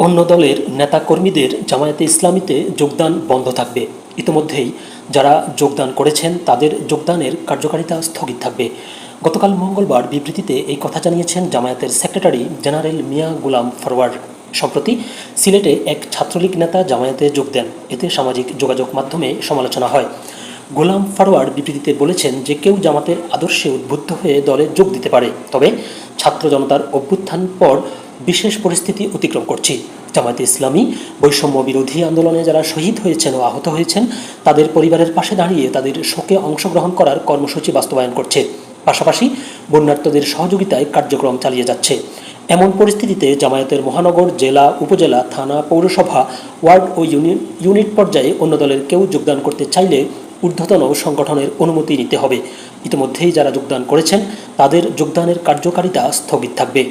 অন্য দলের নেতাকর্মীদের জামায়াতে ইসলামীতে যোগদান বন্ধ থাকবে। ইতিমধ্যেই যারা যোগদান করেছেন তাদের যোগদানের কার্যকারিতা স্থগিত থাকবে। গতকাল মঙ্গলবার বিবৃতিতে এই কথা জানিয়েছেন জামায়াতের সেক্রেটারি জেনারেল মিয়া গুলাম ফরওয়ার্ড। সম্প্রতি সিলেটে এক ছাত্রলীগ নেতা জামায়াতে যোগ দেন, এতে সামাজিক যোগাযোগ মাধ্যমে সমালোচনা হয়। গোলাম ফরওয়ার্ড বিবৃতিতে বলেছেন যে কেউ জামাতের আদর্শে উদ্বুদ্ধ হয়ে দলে যোগ দিতে পারে, তবে ছাত্র জনতার অভ্যুত্থান পর বিশেষ পরিস্থিতি অতিক্রম করছি। জামায়াতে ইসলামী বৈষম্য বিরোধী আন্দোলনে যারা শহীদ হয়েছেন ও আহত হয়েছেন তাদের পরিবারের পাশে দাঁড়িয়ে তাদের শোকে অংশগ্রহণ করার কর্মসূচি বাস্তবায়ন করছে, পাশাপাশি বন্যার্তদের সহযোগিতায় কার্যক্রম চালিয়ে যাচ্ছে। এমন পরিস্থিতিতে জামায়াতের মহানগর, জেলা, উপজেলা, থানা, পৌরসভা, ওয়ার্ড ও ইউনিট পর্যায়ে অন্য দলের কেউ যোগদান করতে চাইলে ঊর্ধ্বতন সংগঠনের অনুমতি নিতে হবে। ইতিমধ্যেই যারা যোগদান করেছেন তাদের যোগদানের কার্যকারিতা স্থগিত থাকবে।